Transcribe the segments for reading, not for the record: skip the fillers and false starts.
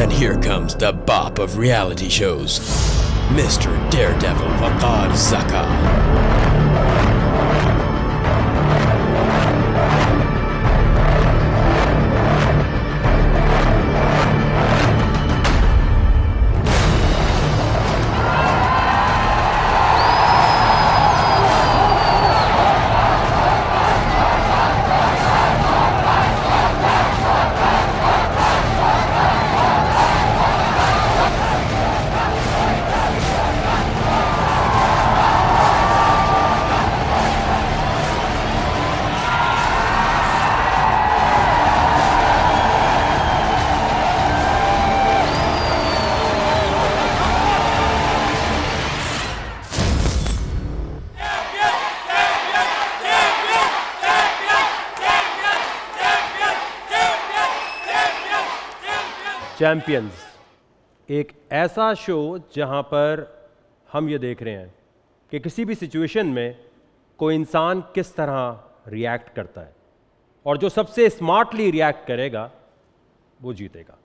And here comes the bop of reality shows, Mr. Daredevil Waqar Zaka. Champions, एक ऐसा show जहां पर हम ये देख रहे हैं कि किसी भी सिचुएशन में कोई इंसान किस तरह रिएक्ट करता है और जो सबसे स्मार्टली रिएक्ट करेगा वो जीतेगा।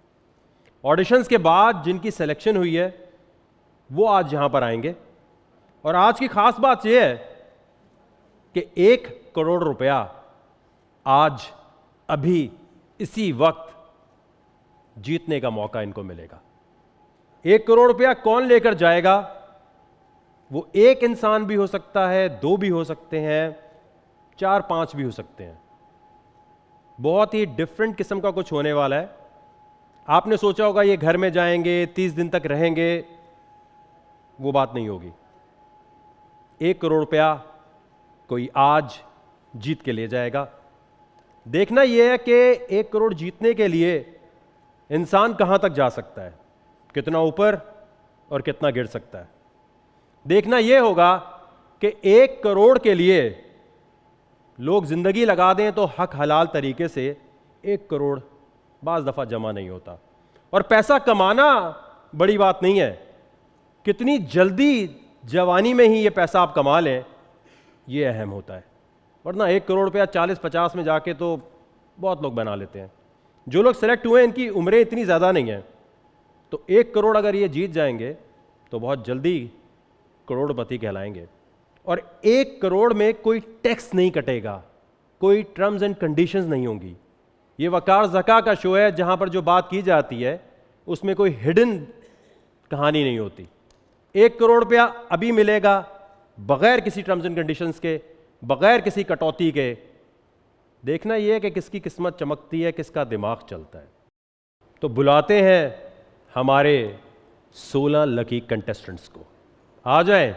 ऑडिशंस के बाद जिनकी सिलेक्शन हुई है वो आज यहां पर आएंगे और आज की खास बात यह है कि 1 करोड़ रुपया आज अभी इसी वक्त जीतने का मौका इनको मिलेगा। 1 करोड़ रुपया कौन लेकर जाएगा? वो एक इंसान भी हो सकता है, 2 भी हो सकते हैं, 4-5 भी हो सकते हैं। बहुत ही डिफरेंट किस्म का कुछ होने वाला है। आपने सोचा होगा ये घर में जाएंगे, 30 दिन तक रहेंगे, वो बात नहीं होगी। 1 करोड़ रुपया कोई आज जीत के ले जाएगा। देखना यह है कि 1 करोड़ जीतने के लिए इंसान कहां तक जा सकता है, कितना ऊपर और कितना गिर सकता है। देखना यह होगा कि 1 करोड़ के लिए लोग जिंदगी लगा दें तो हक हलाल तरीके से 1 करोड़ बाज दफा जमा नहीं होता। और पैसा कमाना बड़ी बात नहीं है, कितनी जल्दी जवानी में ही यह पैसा आप कमा लें यह अहम होता है। वरना 1 करोड़ रुपया 40-50 में जाके तो बहुत लोग बना लेते हैं। जो लोग सेलेक्ट हुए इनकी उम्रें इतनी ज़्यादा नहीं हैं, तो 1 करोड़ अगर ये जीत जाएंगे तो बहुत जल्दी करोड़पति कहलाएंगे। और 1 करोड़ में कोई टैक्स नहीं कटेगा, कोई टर्म्स एंड कंडीशंस नहीं होंगी। ये वकार ज़का का शो है जहां पर जो बात की जाती है उसमें कोई हिडन कहानी नहीं होती। 1 करोड़ रुपया अभी मिलेगा बगैर किसी टर्म्स एंड कंडीशंस के, बगैर किसी कटौती के। देखना यह है कि किसकी किस्मत चमकती है, किसका दिमाग चलता है। तो बुलाते हैं हमारे 16 लकी कंटेस्टेंट्स को, आ जाएं।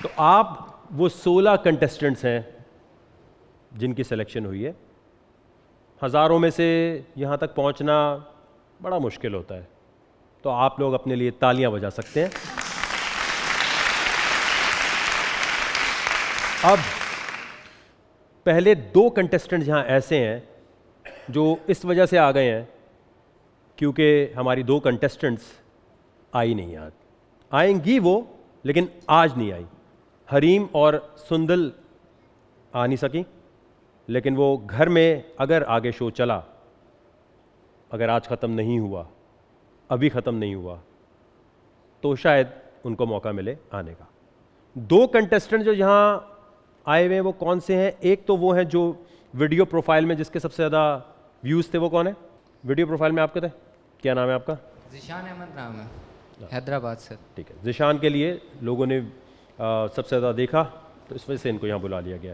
तो आप वो 16 कंटेस्टेंट्स हैं जिनकी सिलेक्शन हुई है। हज़ारों में से यहाँ तक पहुँचना बड़ा मुश्किल होता है, तो आप लोग अपने लिए तालियां बजा सकते हैं। अब पहले 2 कंटेस्टेंट्स यहाँ ऐसे हैं जो इस वजह से आ गए हैं क्योंकि हमारी 2 कंटेस्टेंट्स आई नहीं आज। आएंगी वो, लेकिन आज नहीं आई। हरीम और सुंदल आ नहीं सकी, लेकिन वो घर में अगर आगे शो चला, अगर आज ख़त्म नहीं हुआ, अभी ख़त्म नहीं हुआ, तो शायद उनको मौका मिले आने का। 2 कंटेस्टेंट जो यहाँ आए हुए हैं वो कौन से हैं? एक तो वो हैं जो वीडियो प्रोफाइल में जिसके सबसे ज़्यादा व्यूज़ थे। वो कौन है वीडियो प्रोफाइल में आपके थे? क्या नाम है आपका? ज़ीशान अहमद नाम है, हैदराबाद से। ठीक है, ज़ीशान के लिए लोगों ने सबसे ज़्यादा देखा तो इस वजह से इनको यहाँ बुला लिया गया।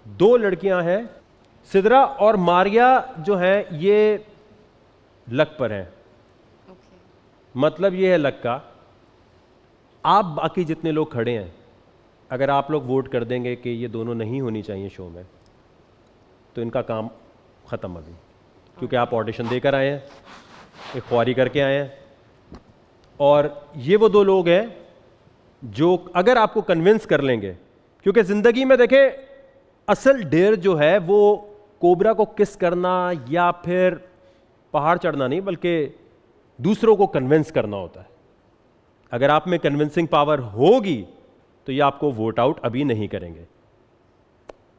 2 लड़कियां हैं, सिद्रा और मारिया, जो है ये लक पर हैं। मतलब ये है लक का। आप बाकी जितने लोग खड़े हैं अगर आप लोग वोट कर देंगे कि ये दोनों नहीं होनी चाहिए शो में, तो इनका काम ख़त्म अभी, क्योंकि आप ऑडिशन देकर आए हैं, एक ख्वारी करके आए हैं, और ये वो दो लोग हैं जो अगर आपको कन्विंस कर लेंगे, क्योंकि ज़िंदगी में देखें असल डेयर जो है वो कोबरा को किस करना या फिर पहाड़ चढ़ना नहीं, बल्कि दूसरों को कन्विंस करना होता है। अगर आप में कन्विंसिंग पावर होगी तो ये आपको वोट आउट अभी नहीं करेंगे।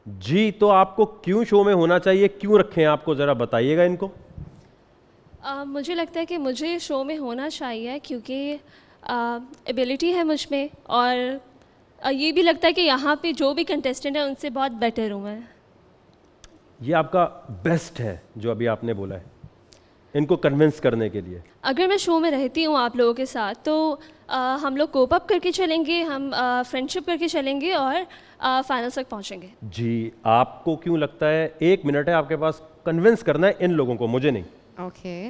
जी, तो आपको क्यों शो में होना चाहिए, क्यों रखें हैं आपको, ज़रा बताइएगा इनको। मुझे लगता है कि मुझे शो में होना चाहिए क्योंकि एबिलिटी है मुझ में, और ये भी लगता है कि यहाँ पे जो भी कंटेस्टेंट है उनसे बहुत बेटर हूँ मैं। ये आपका बेस्ट है जो अभी आपने बोला है, इनको कन्विंस करने के लिए। अगर मैं शो में रहती हूँ आप लोगों के साथ तो हम लोग कोप अप करके चलेंगे, हम फ्रेंडशिप करके चलेंगे और फाइनल्स तक पहुँचेंगे। जी, आपको क्यों लगता है, 1 मिनट है आपके पास, कन्विंस करना है इन लोगों को, मुझे नहीं। Okay,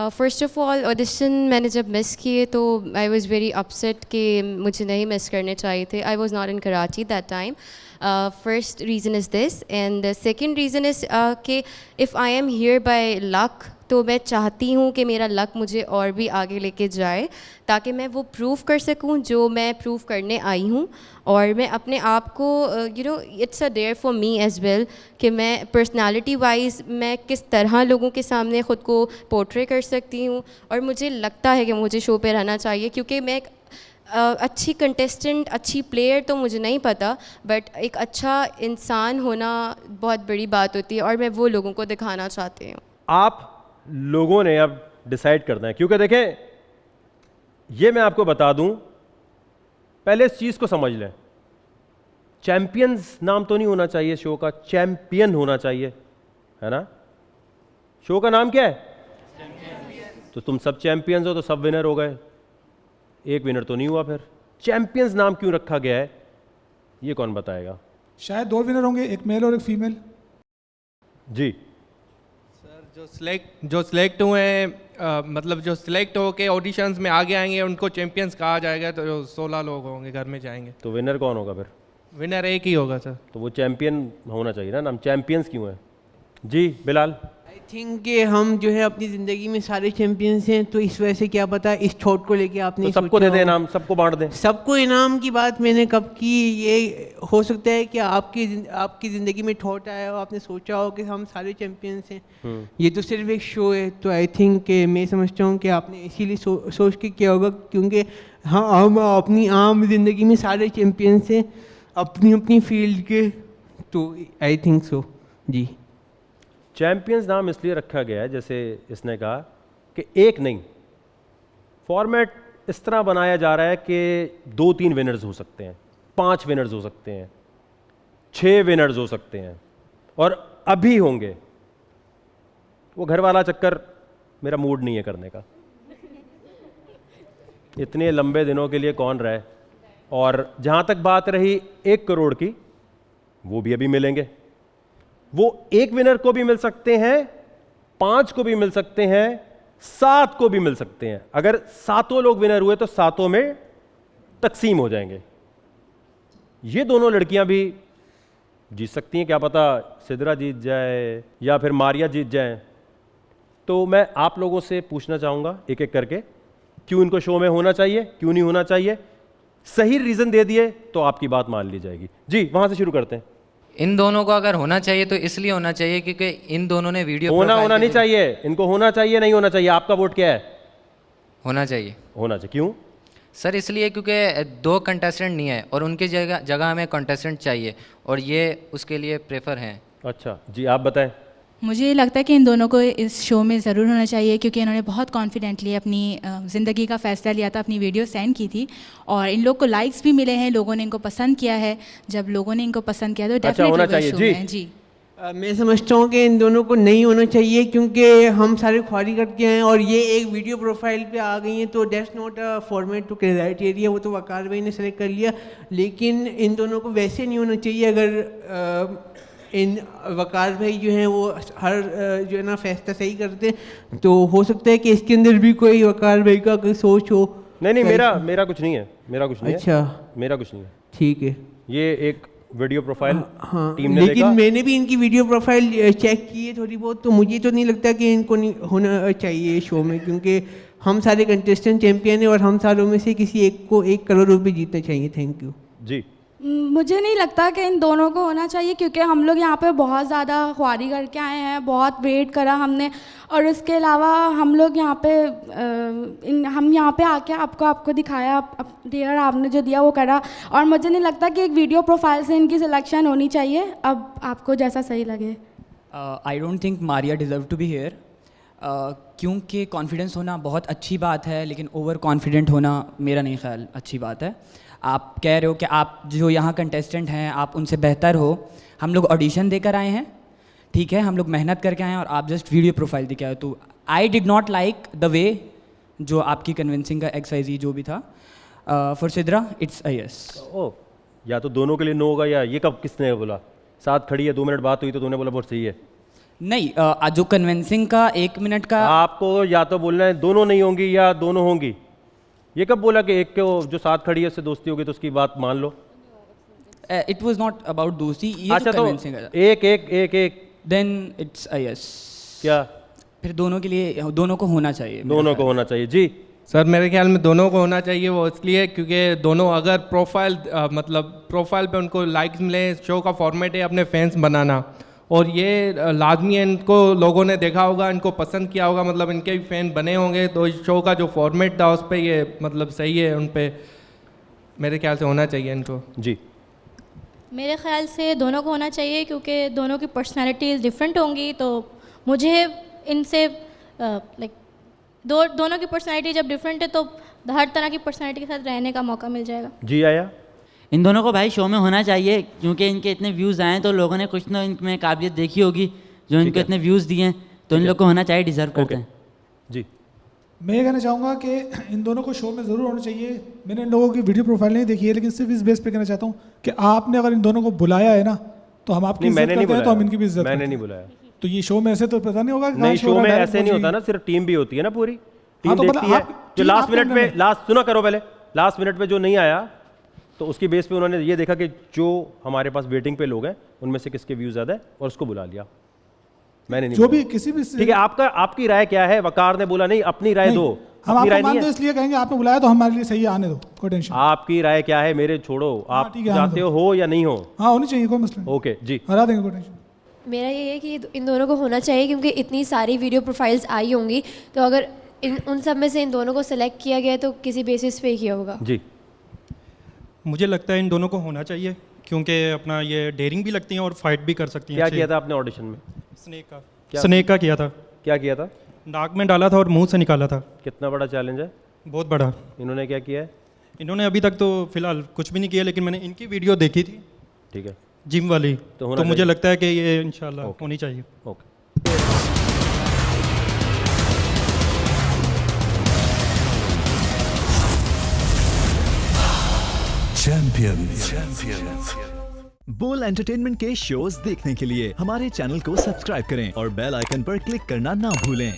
first of all audition मैंने जब मिस किए तो आई वॉज़ वेरी अपसेट कि मुझे नहीं मिस करने चाहिए थे। I was not in Karachi that time. First reason is this, and second reason is कि if I am here by luck, तो मैं चाहती हूँ कि मेरा लक मुझे और भी आगे लेके जाए ताकि मैं वो प्रूव कर सकूँ जो मैं प्रूव करने आई हूँ, और मैं अपने आप को it's a dare for me as well कि मैं पर्सनालिटी वाइज मैं किस तरह लोगों के सामने ख़ुद को पोर्ट्रे कर सकती हूँ। और मुझे लगता है कि मुझे शो पे रहना चाहिए क्योंकि मैं एक अच्छी कंटेस्टेंट, अच्छी प्लेयर तो मुझे नहीं पता, बट एक अच्छा इंसान होना बहुत बड़ी बात होती है और मैं वो लोगों को दिखाना चाहती हूँ। आप लोगों ने अब डिसाइड करना है, क्योंकि देखें ये मैं आपको बता दूं, पहले इस चीज़ को समझ लें, चैंपियंस नाम तो नहीं होना चाहिए शो का, चैंपियन होना चाहिए, है ना। शो का नाम क्या है? तो तुम सब चैंपियंस हो तो सब विनर हो गए, एक विनर तो नहीं हुआ। फिर चैंपियंस नाम क्यों रखा गया है, ये कौन बताएगा? शायद 2 विनर होंगे, एक मेल और एक फीमेल। जी जो सिलेक्ट हुए हैं, मतलब जो सिलेक्ट हो के ऑडिशंस में आगे आएंगे उनको चैंपियंस कहा जाएगा, तो जो 16 लोग होंगे घर में जाएंगे। तो विनर कौन होगा फिर? विनर एक ही होगा सर। तो वो चैंपियन होना चाहिए ना, नाम चैंपियंस क्यों है? जी बिलाल। आई थिंक कि हम जो है अपनी ज़िंदगी में सारे चैंपियंस हैं, तो इस वजह से क्या पता इस छोट को लेके आपने तो सबको दे दें इनाम, सबको बांट दें। सबको इनाम की बात मैंने कब की? ये हो सकता है कि आपकी ज़िंदगी में थॉट आया हो, आपने सोचा हो कि हम सारे चैंपियंस हैं। ये तो सिर्फ एक शो है, तो आई थिंक कि मैं समझता हूँ कि आपने इसीलिए सोच के किया होगा, क्योंकि हाँ हम अपनी आम ज़िंदगी में सारे चैंपियंस हैं अपनी अपनी फील्ड के, तो I think so. Ji, champions नाम इसलिए रखा गया है, जैसे इसने कहा कि एक नहीं, फॉर्मेट इस तरह बनाया जा रहा है कि 2-3 विनर्स हो सकते हैं, 5 विनर्स हो सकते हैं, 6 विनर्स हो सकते हैं, और अभी होंगे। वो घर वाला चक्कर मेरा मूड नहीं है करने का, इतने लंबे दिनों के लिए कौन रहे। और जहाँ तक बात रही 1 करोड़ की, वो भी अभी मिलेंगे। वो 1 विनर को भी मिल सकते हैं, 5 को भी मिल सकते हैं, 7 को भी मिल सकते हैं। अगर 7 लोग विनर हुए तो 7 में तकसीम हो जाएंगे। ये दोनों लड़कियां भी जीत सकती हैं, क्या पता सिद्रा जीत जाए या फिर मारिया जीत जाए। तो मैं आप लोगों से पूछना चाहूँगा एक एक करके, क्यों इनको शो में होना चाहिए, क्यों नहीं होना चाहिए। सही रीज़न दे दिए तो आपकी बात मान ली जाएगी। जी, वहाँ से शुरू करते हैं। इन दोनों को अगर होना चाहिए तो इसलिए होना चाहिए क्योंकि इन दोनों ने वीडियो होना नहीं चाहिए, इनको होना चाहिए नहीं होना चाहिए। आपका वोट क्या है? होना चाहिए। होना चाहिए। क्यों सर? इसलिए क्योंकि 2 कंटेस्टेंट नहीं है और उनकी जगह हमें कंटेस्टेंट चाहिए और ये उसके लिए प्रेफर हैं। अच्छा जी, आप बताएं। मुझे ये लगता है कि इन दोनों को इस शो में ज़रूर होना चाहिए क्योंकि इन्होंने बहुत कॉन्फिडेंटली अपनी ज़िंदगी का फ़ैसला लिया था, अपनी वीडियो सेंड की थी और इन लोग को लाइक्स भी मिले हैं, लोगों ने इनको पसंद किया है। जब लोगों ने इनको पसंद किया तो होना चाहिए। जी जी, मैं समझता हूँ कि इन दोनों को नहीं होना चाहिए क्योंकि हम सारे ख्वारी करके हैं और ये एक वीडियो प्रोफाइल पे आ गई हैं, तो that's not a format to criteria. वो तो वकार भाई ने सेलेक्ट कर लिया, लेकिन इन दोनों को वैसे नहीं होना चाहिए। अगर इन वकार भाई जो हैं वो हर जो है ना फैसला सही करते हैं, तो हो सकता है कि इसके अंदर भी कोई वकार भाई का कोई सोच हो। नहीं, मेरा कुछ नहीं है, मेरा कुछ नहीं है। अच्छा, मेरा कुछ नहीं है। ठीक है। ये एक वीडियो प्रोफाइल हाँ, टीम ने लेकिन देखा। मैंने भी इनकी वीडियो प्रोफाइल चेक की है थोड़ी बहुत, तो मुझे तो नहीं लगता कि इनको नहीं होना चाहिए शो में, क्योंकि हम सारे कंटेस्टेंट चैंपियन हैं और हम सारों में से किसी एक को 1 करोड़ रुपए जीतने चाहिए। थैंक यू जी। मुझे नहीं लगता कि इन दोनों को होना चाहिए, क्योंकि हम लोग यहाँ पे बहुत ज़्यादा ख्वारी करके आए हैं, बहुत वेट करा हमने, और उसके अलावा हम लोग यहाँ पे हम यहाँ पे आके आपको दिखाया, डियर आपने जो दिया वो करा, और मुझे नहीं लगता कि एक वीडियो प्रोफाइल से इनकी सिलेक्शन होनी चाहिए। अब आपको जैसा सही लगे। I don't think Maria deserve to be here, क्योंकि कॉन्फिडेंस होना बहुत अच्छी बात है, लेकिन ओवर कॉन्फिडेंट होना मेरा नहीं ख्याल अच्छी बात है। आप कह रहे हो कि आप जो यहाँ कंटेस्टेंट हैं आप उनसे बेहतर हो, हम लोग ऑडिशन देकर आए हैं, ठीक है, हम लोग मेहनत करके आए हैं, और आप जस्ट वीडियो प्रोफाइल दिखे आए। तो I did not like the way जो आपकी कन्विंसिंग का XYZ जो भी था। For Sidra it's a yes. ओ, या तो दोनों के लिए नो होगा, या ये कब किसने बोला? साथ खड़ी है, 2 मिनट बात हुई तो तूने बोला बहुत सही है। नहीं, जो कन्विंसिंग का 1 मिनट का आपको या तो बोलना है दोनों नहीं होंगी या दोनों होंगी। ये कब बोला कि एक को जो साथ खड़ी है उससे दोस्ती होगी तो उसकी बात मान लो? इट वाज नॉट अबाउट दोस्ती, ये अच्छा, तो कन्विंसिंग है। एक देन इट्स अ यस। क्या? फिर दोनों के लिए, दोनों को होना चाहिए। दोनों को होना चाहिए जी। सर मेरे ख्याल में दोनों को होना चाहिए, वो इसलिए क्योंकि दोनों अगर प्रोफाइल मतलब प्रोफाइल पे उनको लाइक्स मिले, शो का फॉर्मेट है अपने फैंस बनाना, और ये लाजमी है, इनको लोगों ने देखा होगा, इनको पसंद किया होगा, मतलब इनके भी फ़ैन बने होंगे, तो इस शो का जो फॉर्मेट था उस पर ये मतलब सही है, उन पे मेरे ख्याल से होना चाहिए इनको जी। मेरे ख्याल से दोनों को होना चाहिए, क्योंकि दोनों की पर्सनैलिटीज़ डिफरेंट होंगी, तो मुझे इनसे लाइक दोनों की पर्सनैलिटी जब डिफरेंट है तो हर तरह की पर्सनैलिटी के साथ रहने का मौका मिल जाएगा। जी आया। इन दोनों को भाई शो में होना चाहिए, क्योंकि इनके इतने व्यूज़ आए तो लोगों ने कुछ ना इनमें काबिलियत देखी होगी, जो इनको इतने व्यूज़ दिए हैं, तो इन लोग को होना चाहिए, डिजर्व करते हैं जी। मैं ये कहना चाहूँगा कि इन दोनों को शो में ज़रूर होना चाहिए। मैंने इन लोगों की वीडियो प्रोफाइल नहीं देखी है, लेकिन सिर्फ इस बेस पे कहना चाहता हूँ कि आपने अगर इन दोनों को बुलाया है ना, तो हम आपकी इज्जत करते हैं, तो हम इनकी भी इज्जत करते हैं। मैंने नहीं बुलाया। तो ये शो में ऐसे तो पता नहीं होगा कि नहीं, शो में ऐसे नहीं होता ना, सिर्फ टीम भी होती है ना, पूरी टीम देखती है। जो लास्ट मिनट पे, सुना करो पहले, लास्ट मिनट पे जो नहीं आया तो उसकी बेस पे उन्होंने ये देखा कि जो हमारे पास वेटिंग पे लोग हैं उनमें से किसके व्यूज ज्यादा है, और उसको बुला लिया। मैंने नहीं जो भी किसी भी, ठीक है, आपकी राय क्या है? वकार ने बोला नहीं, अपनी राय दो। हम आपको मान दो, इसलिए कहेंगे आपने बुलाया तो हमारे लिए सही है, आने दो, कोई टेंशन। आपकी राय क्या है? मेरे छोड़ो, आप चाहते हो या नहीं हो? हाँ, होनी चाहिए, कोई मसला नहीं। ओके जी, हरा देंगे, कोई टेंशन। मेरा ये है कि इन दोनों को होना चाहिए, क्योंकि इतनी सारी वीडियो प्रोफाइल्स आई होंगी, तो अगर उन सब में से इन दोनों को सिलेक्ट किया गया तो किसी बेसिस पे किया होगा जी। मुझे लगता है इन दोनों को होना चाहिए, क्योंकि अपना ये डेयरिंग भी लगती हैं और फाइट भी कर सकती हैं। क्या किया था आपने ऑडिशन में? स्नेक का किया था। क्या किया था? नाक में डाला था और मुंह से निकाला था। कितना बड़ा चैलेंज है? बहुत बड़ा। इन्होंने क्या किया है? इन्होंने अभी तक तो फिलहाल कुछ भी नहीं किया, लेकिन मैंने इनकी वीडियो देखी थी, ठीक है, जिम वाली, तो मुझे लगता है कि ये इंशाल्लाह होनी चाहिए। ओके। चैंपियंस। बोल एंटरटेनमेंट के शोज देखने के लिए हमारे चैनल को सब्सक्राइब करें और बेल आइकन पर क्लिक करना ना भूलें।